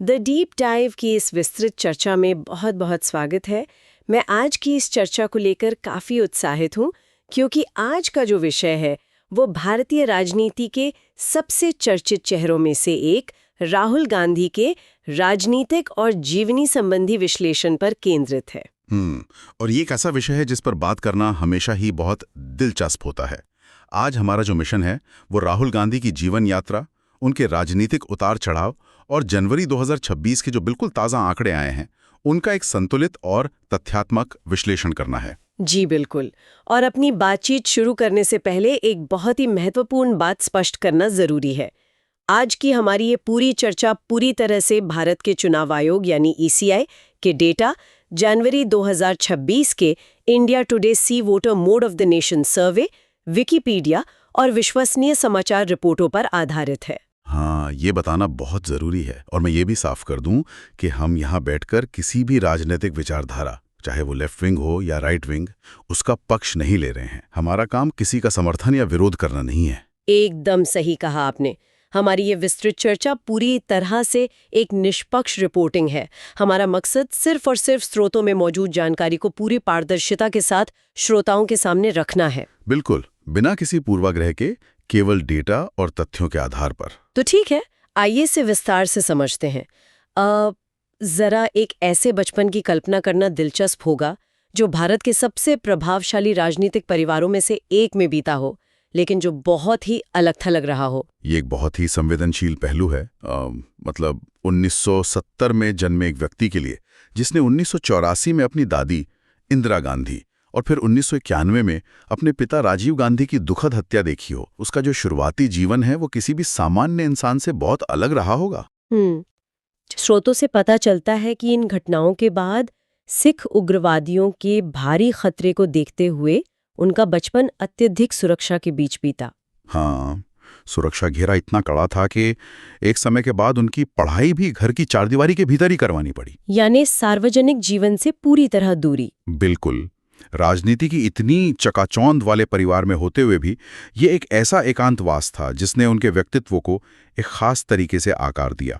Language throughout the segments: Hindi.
द डीप डाइव की इस विस्तृत चर्चा में बहुत बहुत स्वागत है। मैं आज की इस चर्चा को लेकर काफ़ी उत्साहित हूँ क्योंकि आज का जो विषय है वो भारतीय राजनीति के सबसे चर्चित चेहरों में से एक राहुल गांधी के राजनीतिक और जीवनी संबंधी विश्लेषण पर केंद्रित है। और ये एक ऐसा विषय है जिस पर बात करना हमेशा ही बहुत दिलचस्प होता है। आज हमारा जो मिशन है वो राहुल गांधी की जीवन यात्रा, उनके राजनीतिक उतार चढ़ाव और जनवरी 2026 के जो बिल्कुल ताज़ा आंकड़े आए हैं उनका एक संतुलित और तथ्यात्मक विश्लेषण करना है। जी बिल्कुल। और अपनी बातचीत शुरू करने से पहले एक बहुत ही महत्वपूर्ण बात स्पष्ट करना जरूरी है। आज की हमारी ये पूरी चर्चा पूरी तरह से भारत के चुनाव आयोग यानी ECI के डेटा, जनवरी 2026 के India Today C voter mood of the nation survey, Wikipedia और विश्वसनीय समाचार रिपोर्टों पर आधारित है। हाँ, ये बताना बहुत ज़रूरी है। और मैं ये भी साफ कर दूं कि हम यहाँ बैठकर किसी भी राजनीतिक विचारधारा, चाहे वो लेफ्ट विंग हो या राइट विंग, उसका पक्ष नहीं ले रहे हैं। हमारा काम किसी का समर्थन या विरोध करना नहीं है। एकदम सही कहा आपने। हमारी ये विस्तृत चर्चा पूरी तरह से एक निष्पक्ष रिपोर्टिंग है। हमारा मकसद सिर्फ और सिर्फ स्रोतों में मौजूद जानकारी को पूरी पारदर्शिता के साथ श्रोताओं के सामने रखना है। बिल्कुल, बिना किसी पूर्वाग्रह के, केवल डेटा और तथ्यों के आधार पर। तो ठीक है, आइए इसे विस्तार से समझते हैं। जरा एक ऐसे बचपन की कल्पना करना दिलचस्प होगा जो भारत के सबसे प्रभावशाली राजनीतिक परिवारों में से एक में बीता हो, लेकिन जो बहुत ही अलग थलग रहा हो। ये एक बहुत ही संवेदनशील पहलू है। मतलब 1970 में जन्मे एक व्यक्ति के लिए, जिसने 1984 में अपनी दादी इंदिरा गांधी और फिर 1991 में अपने पिता राजीव गांधी की दुखद हत्या देखी हो, उसका जो शुरुआती जीवन है वो किसी भी सामान्य इंसान से बहुत अलग रहा होगा। स्रोतों से पता चलता है कि इन घटनाओं के बाद सिख उग्रवादियों के भारी खतरे को देखते हुए उनका बचपन अत्यधिक सुरक्षा के बीच बीता। हाँ, सुरक्षा घेरा इतना कड़ा था कि एक समय के बाद उनकी पढ़ाई भी घर की चारदीवारी के भीतर ही करवानी पड़ी। यानी सार्वजनिक जीवन से पूरी तरह दूरी। बिल्कुल। राजनीति की इतनी चकाचौंध वाले परिवार में होते हुए भी ये एक ऐसा एकांतवास था जिसने उनके व्यक्तित्व को एक खास तरीके से आकार दिया।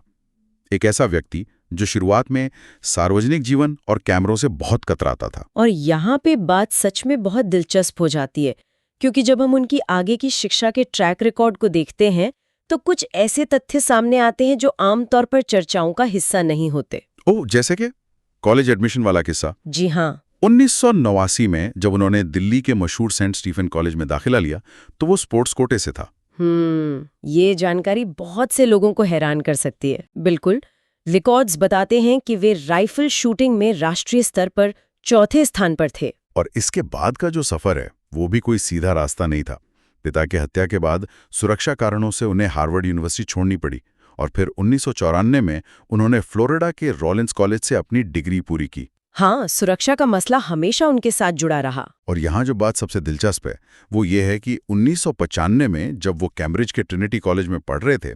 एक ऐसा व्यक्ति जो शुरुआत में सार्वजनिक जीवन और कैमरों से बहुत कतराता था। और यहाँ पे बात सच में बहुत दिलचस्प हो जाती है, क्योंकि जब हम उनकी आगे की शिक्षा के ट्रैक रिकॉर्ड को देखते हैं तो कुछ ऐसे तथ्य सामने आते हैं जो आमतौर पर चर्चाओं का हिस्सा नहीं होते। ओह, जैसे कि कॉलेज एडमिशन वाला किस्सा। जी हाँ। 1989 में जब उन्होंने दिल्ली के मशहूर सेंट स्टीफन कॉलेज में दाखिला लिया तो वो स्पोर्ट्स कोटे से था। ये जानकारी बहुत से लोगों को हैरान कर सकती है। बिल्कुल, रिकॉर्ड्स बताते हैं कि वे राइफल शूटिंग में राष्ट्रीय स्तर पर चौथे स्थान पर थे। और इसके बाद का जो सफर है वो भी कोई सीधा रास्ता नहीं था। पिता की हत्या के बाद सुरक्षा कारणों से उन्हें हार्वर्ड यूनिवर्सिटी छोड़नी पड़ी और फिर 1994 में उन्होंने फ्लोरिडा के रॉलिंस कॉलेज से अपनी डिग्री पूरी की। हाँ, सुरक्षा का मसला हमेशा उनके साथ जुड़ा रहा। और यहाँ जो बात सबसे दिलचस्प है वो ये है कि 1995 में जब वो कैम्ब्रिज के ट्रिनिटी कॉलेज में पढ़ रहे थे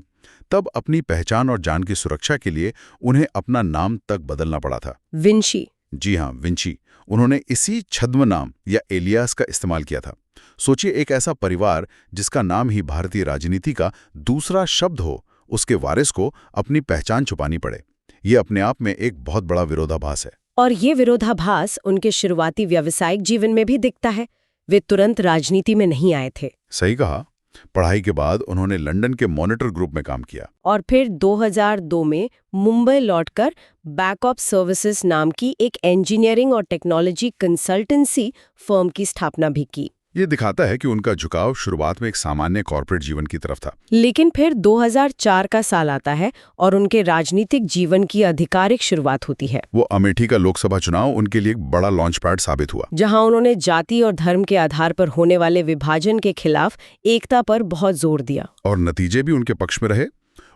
तब अपनी पहचान और जान की सुरक्षा के लिए उन्हें अपना नाम तक बदलना पड़ा था। विंची। जी हाँ, विंची। उन्होंने इसी छद्म नाम या एलियास का इस्तेमाल किया था। सोचिए, एक ऐसा परिवार जिसका नाम ही भारतीय राजनीति का दूसरा शब्द हो, उसके वारिस को अपनी पहचान छुपानी पड़े। ये अपने आप में एक बहुत बड़ा विरोधाभास है। और ये विरोधाभास उनके शुरुआती व्यावसायिक जीवन में भी दिखता है। वे तुरंत राजनीति में नहीं आए थे। सही कहा। पढ़ाई के बाद उन्होंने लंदन के मॉनिटर ग्रुप में काम किया और फिर 2002 में मुंबई लौटकर बैकअप सर्विसेज नाम की एक इंजीनियरिंग और टेक्नोलॉजी कंसल्टेंसी फर्म की स्थापना भी की। ये दिखाता है कि उनका झुकाव शुरुआत में एक सामान्य कॉर्पोरेट जीवन की तरफ था। लेकिन फिर 2004 का साल आता है और उनके राजनीतिक जीवन की आधिकारिक शुरुआत होती है। वो अमेठी का लोकसभा चुनाव उनके लिए एक बड़ा लॉन्च पैड साबित हुआ, जहां उन्होंने जाति और धर्म के आधार पर होने वाले विभाजन के खिलाफ एकता पर बहुत जोर दिया। और नतीजे भी उनके पक्ष में रहे।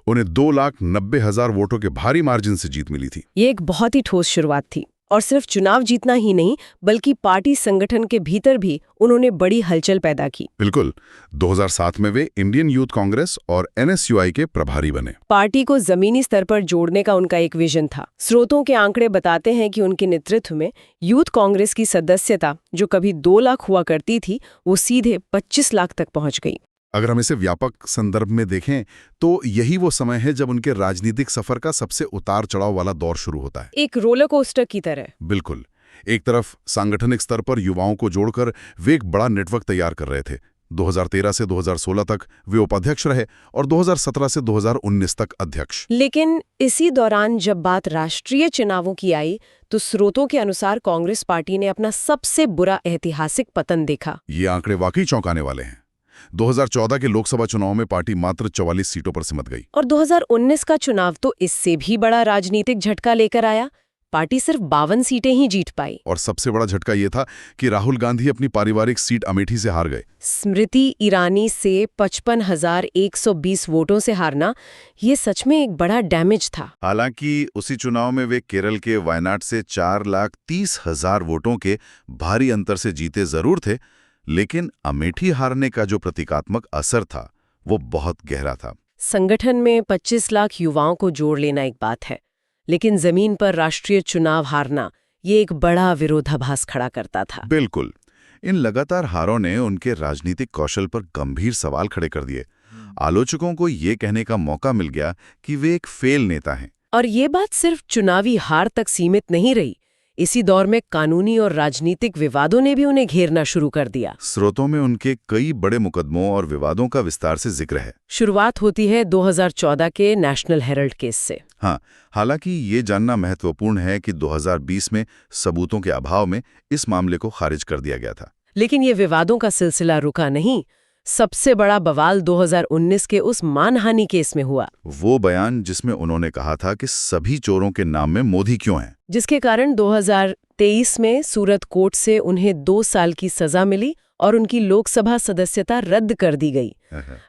उन्हें 2,90,000 वोटों के भारी मार्जिन से जीत मिली थी। ये एक बहुत ही ठोस शुरुआत थी। और सिर्फ चुनाव जीतना ही नहीं, बल्कि पार्टी संगठन के भीतर भी उन्होंने बड़ी हलचल पैदा की। बिल्कुल। 2007 में वे इंडियन यूथ कांग्रेस और NSUI के प्रभारी बने। पार्टी को जमीनी स्तर पर जोड़ने का उनका एक विजन था। स्रोतों के आंकड़े बताते हैं कि उनके नेतृत्व में यूथ कांग्रेस की सदस्यता, जो कभी 2 लाख हुआ करती थी, वो सीधे 25 लाख तक पहुंच गई। अगर हम इसे व्यापक संदर्भ में देखें तो यही वो समय है जब उनके राजनीतिक सफर का सबसे उतार चढ़ाव वाला दौर शुरू होता है। एक रोलर कोस्टर की तरह। बिल्कुल। एक तरफ सांगठनिक स्तर पर युवाओं को जोड़कर वे एक बड़ा नेटवर्क तैयार कर रहे थे। 2013 से 2016 तक वे उपाध्यक्ष रहे और 2017 से 2019 तक अध्यक्ष। लेकिन इसी दौरान जब बात राष्ट्रीय चुनावों की आई तो स्रोतों के अनुसार कांग्रेस पार्टी ने अपना सबसे बुरा ऐतिहासिक पतन देखा। ये आंकड़े वाकई चौंकाने वाले हैं। 2014 के लोकसभा चुनाव में पार्टी मात्र 44 सीटों पर सिमट गई। और 2019 का चुनाव तो इससे भी बड़ा राजनीतिक झटका लेकर आया। पार्टी सिर्फ 52 सीटें ही जीत पाई। और सबसे बड़ा झटका ये था कि राहुल गांधी अपनी पारिवारिक सीट अमेठी से हार गए। स्मृति ईरानी से 55,120 वोटों से हारना ये सच में एक बड़ा डैमेज था। हालांकि उसी चुनाव में वे केरल के वायनाड से 4,30,000 वोटों के भारी अंतर से जीते जरूर थे, लेकिन अमेठी हारने का जो प्रतीकात्मक असर था वो बहुत गहरा था। संगठन में 25 लाख युवाओं को जोड़ लेना एक बात है, लेकिन जमीन पर राष्ट्रीय चुनाव हारना ये एक बड़ा विरोधाभास खड़ा करता था। बिल्कुल। इन लगातार हारों ने उनके राजनीतिक कौशल पर गंभीर सवाल खड़े कर दिए। आलोचकों को ये कहने का मौका मिल गया कि वे एक फेल नेता हैं। और ये बात सिर्फ चुनावी हार तक सीमित नहीं रही। इसी दौर में कानूनी और राजनीतिक विवादों ने भी उन्हें घेरना शुरू कर दिया। स्रोतों में उनके कई बड़े मुकदमों और विवादों का विस्तार से जिक्र है। शुरुआत होती है 2014 के नेशनल हेराल्ड केस से। हाँ, हालांकि ये जानना महत्वपूर्ण है कि 2020 में सबूतों के अभाव में इस मामले को खारिज कर दिया गया था। लेकिन ये विवादों का सिलसिला रुका नहीं। सबसे बड़ा बवाल 2019 के उस मानहानि केस में हुआ। वो बयान जिसमें उन्होंने कहा था कि सभी चोरों के नाम में मोदी क्यों है, जिसके कारण 2023 में सूरत कोर्ट से उन्हें 2 साल की सजा मिली और उनकी लोकसभा सदस्यता रद्द कर दी गई।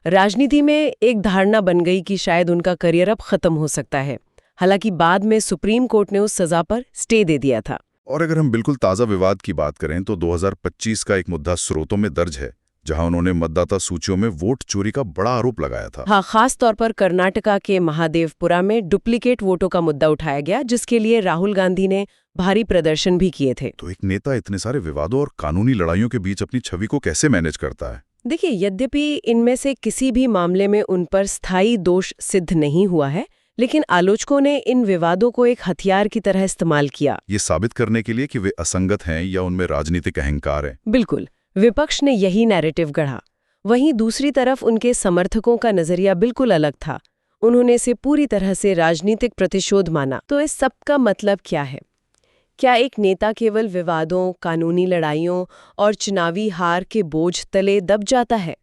राजनीति में एक धारणा बन गई कि शायद उनका करियर अब खत्म हो सकता है। हालांकि बाद में सुप्रीम कोर्ट ने उस सजा पर स्टे दे दिया था। और अगर हम बिल्कुल ताज़ा विवाद की बात करें तो 2025 का एक मुद्दा स्रोतों में दर्ज है, जहां उन्होंने मतदाता सूचियों में वोट चोरी का बड़ा आरोप लगाया था। हाँ, खास तौर पर कर्नाटका के महादेवपुरा में डुप्लीकेट वोटों का मुद्दा उठाया गया, जिसके लिए राहुल गांधी ने भारी प्रदर्शन भी किए थे। तो एक नेता इतने सारे विवादों और कानूनी लड़ाइयों के बीच अपनी छवि को कैसे मैनेज करता है? देखिए, यद्यपि इनमें से किसी भी मामले में उन पर स्थायी दोष सिद्ध नहीं हुआ है, लेकिन आलोचकों ने इन विवादों को एक हथियार की तरह इस्तेमाल किया, ये साबित करने के लिए कि वे असंगत हैं या उनमें राजनीतिक अहंकार है। बिल्कुल, विपक्ष ने यही नैरेटिव गढ़ा। वहीं दूसरी तरफ उनके समर्थकों का नजरिया बिल्कुल अलग था। उन्होंने इसे पूरी तरह से राजनीतिक प्रतिशोध माना। तो इस सब का मतलब क्या है? क्या एक नेता केवल विवादों, कानूनी लड़ाइयों और चुनावी हार के बोझ तले दब जाता है?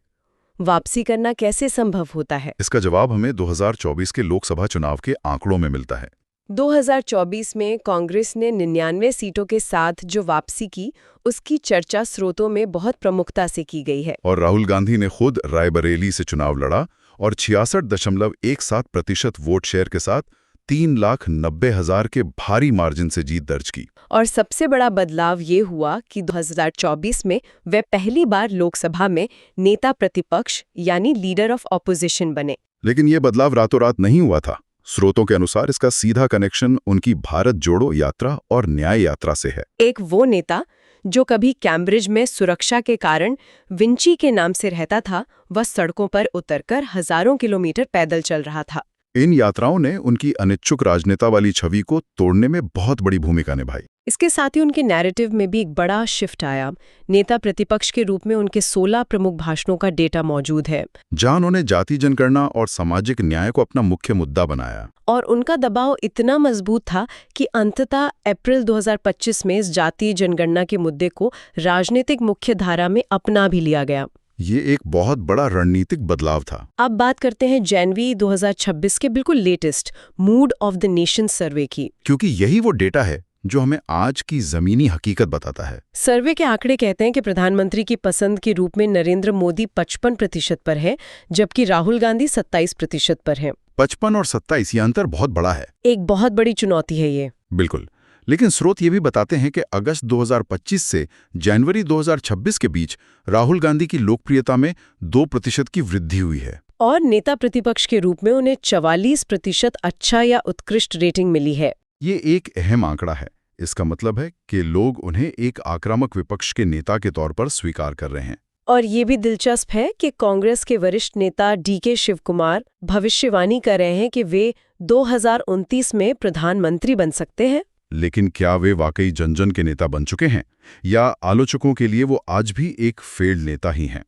वापसी करना कैसे संभव होता है? इसका जवाब हमें 2024 के लोकसभा चुनाव के आंकड़ों में मिलता है। 2024 में कांग्रेस ने 99 सीटों के साथ जो वापसी की, उसकी चर्चा स्रोतों में बहुत प्रमुखता से की गई है। और राहुल गांधी ने खुद रायबरेली से चुनाव लड़ा और 66.17% वोट शेयर के साथ 3,90,000 के भारी मार्जिन से जीत दर्ज की। और सबसे बड़ा बदलाव ये हुआ कि 2024 में वे पहली बार लोकसभा में नेता प्रतिपक्ष यानी लीडर ऑफ ऑपोजिशन बने। लेकिन ये बदलाव रातों रात नहीं हुआ था। स्रोतों के अनुसार इसका सीधा कनेक्शन उनकी भारत जोड़ो यात्रा और न्याय यात्रा से है। एक वो नेता जो कभी कैम्ब्रिज में सुरक्षा के कारण विंची के नाम से रहता था, वह सड़कों पर उतरकर हजारों किलोमीटर पैदल चल रहा था। इन यात्राओं ने उनकी अनिच्छुक राजनेता वाली छवि को तोड़ने में बहुत बड़ी भूमिका निभाई। इसके साथ ही उनके नैरेटिव में भी एक बड़ा शिफ्ट आया। नेता प्रतिपक्ष के रूप में उनके 16 प्रमुख भाषणों का डेटा मौजूद है, जहां उन्होंने जाति जनगणना और सामाजिक न्याय को अपना मुख्य मुद्दा बनाया। और उनका दबाव इतना मजबूत था कि अंततः अप्रैल 2025 में इस जातीय जनगणना के मुद्दे को राजनीतिक मुख्यधारा में अपना भी लिया गया। ये एक बहुत बड़ा रणनीतिक बदलाव था। अब बात करते हैं जनवरी 2026 के बिल्कुल latest mood off the nation सर्वे की, क्योंकि यही वो डेटा है जो हमें आज की जमीनी हकीकत बताता है। सर्वे के आंकड़े कहते हैं कि प्रधानमंत्री की पसंद के रूप में नरेंद्र मोदी 55% पर है, जबकि राहुल गांधी 27% पर हैं। 55 और 27, ये अंतर बहुत बड़ा है। एक बहुत बड़ी चुनौती है ये। बिल्कुल, लेकिन स्रोत ये भी बताते हैं कि अगस्त 2025 से जनवरी 2026 के बीच राहुल गांधी की लोकप्रियता में 2% की वृद्धि हुई है। और नेता प्रतिपक्ष के रूप में उन्हें 44% अच्छा या उत्कृष्ट रेटिंग मिली है। ये एक अहम आंकड़ा है। इसका मतलब है कि लोग उन्हें एक आक्रामक विपक्ष के नेता के तौर पर स्वीकार कर रहे हैं। और ये भी दिलचस्प है कि कांग्रेस के वरिष्ठ नेता डीके शिव कुमार भविष्यवाणी कर रहे हैं कि वे 2029 में प्रधानमंत्री बन सकते हैं। लेकिन क्या वे वाकई जन-जन के नेता बन चुके हैं, या आलोचकों के लिए वो आज भी एक फेल्ड नेता ही हैं?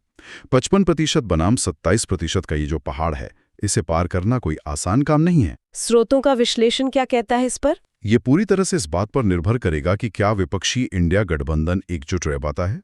55% बनाम 27% का ये जो पहाड़ है, इसे पार करना कोई आसान काम नहीं है। स्रोतों का विश्लेषण क्या कहता है इस पर? ये पूरी तरह से इस बात पर निर्भर करेगा कि क्या विपक्षी इंडिया गठबंधन एकजुट रह पाता है,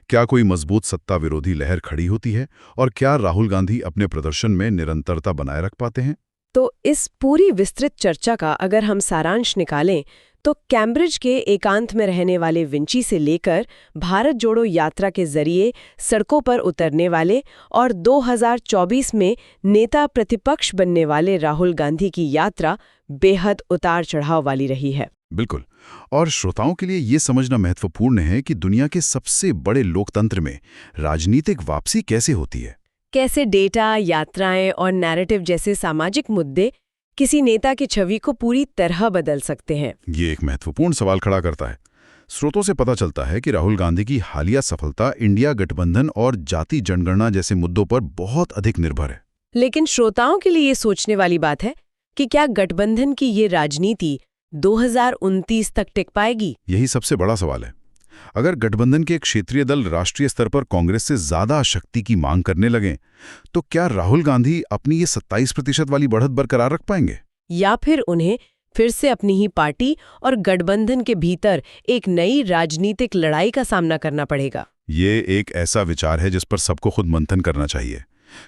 क्या कोई मजबूत सत्ता विरोधी लहर खड़ी होती है, और क्या राहुल गांधी अपने प्रदर्शन में निरंतरता बनाए रख पाते हैं। तो इस पूरी विस्तृत चर्चा का अगर हम सारांश निकालें तो कैम्ब्रिज के एकांत में रहने वाले विंची से लेकर भारत जोड़ो यात्रा के जरिए सड़कों पर उतरने वाले और 2024 में नेता प्रतिपक्ष बनने वाले राहुल गांधी की यात्रा बेहद उतार चढ़ाव वाली रही है। बिल्कुल, और श्रोताओं के लिए ये समझना महत्वपूर्ण है कि दुनिया के सबसे बड़े लोकतंत्र में राजनीतिक वापसी कैसे होती है। कैसे डेटा, यात्राएं और नैरेटिव जैसे सामाजिक मुद्दे किसी नेता की छवि को पूरी तरह बदल सकते हैं। ये एक महत्वपूर्ण सवाल खड़ा करता है। स्रोतों से पता चलता है कि राहुल गांधी की हालिया सफलता इंडिया गठबंधन और जाति जनगणना जैसे मुद्दों पर बहुत अधिक निर्भर है। लेकिन श्रोताओं के लिए ये सोचने वाली बात है कि क्या गठबंधन की ये राजनीति 2029 तक टिक पाएगी? यही सबसे बड़ा सवाल है। अगर गठबंधन के क्षेत्रीय दल राष्ट्रीय स्तर पर कांग्रेस से ज्यादा शक्ति की मांग करने लगें, तो क्या राहुल गांधी अपनी ये 27% वाली बढ़त बरकरार रख पाएंगे, या फिर उन्हें फिर से अपनी ही पार्टी और गठबंधन के भीतर एक नई राजनीतिक लड़ाई का सामना करना पड़ेगा? ये एक ऐसा विचार है जिस पर सबको खुद मंथन करना चाहिए,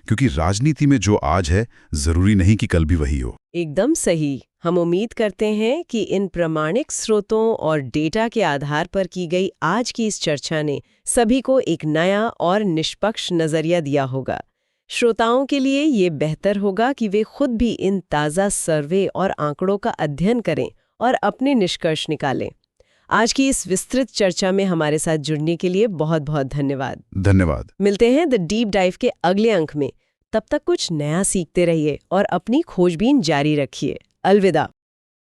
क्योंकि राजनीति में जो आज है जरूरी नहीं कि कल भी वही हो। एकदम सही। हम उम्मीद करते हैं कि इन प्रामाणिक स्रोतों और डेटा के आधार पर की गई आज की इस चर्चा ने सभी को एक नया और निष्पक्ष नजरिया दिया होगा। श्रोताओं के लिए ये बेहतर होगा कि वे खुद भी इन ताज़ा सर्वे और आंकड़ों का अध्ययन करें और अपने निष्कर्ष निकालें। आज की इस विस्तृत चर्चा में हमारे साथ जुड़ने के लिए बहुत बहुत धन्यवाद। धन्यवाद। मिलते हैं द डीप डाइव के अगले अंक में। तब तक कुछ नया सीखते रहिए और अपनी खोजबीन जारी रखिए। अलविदा।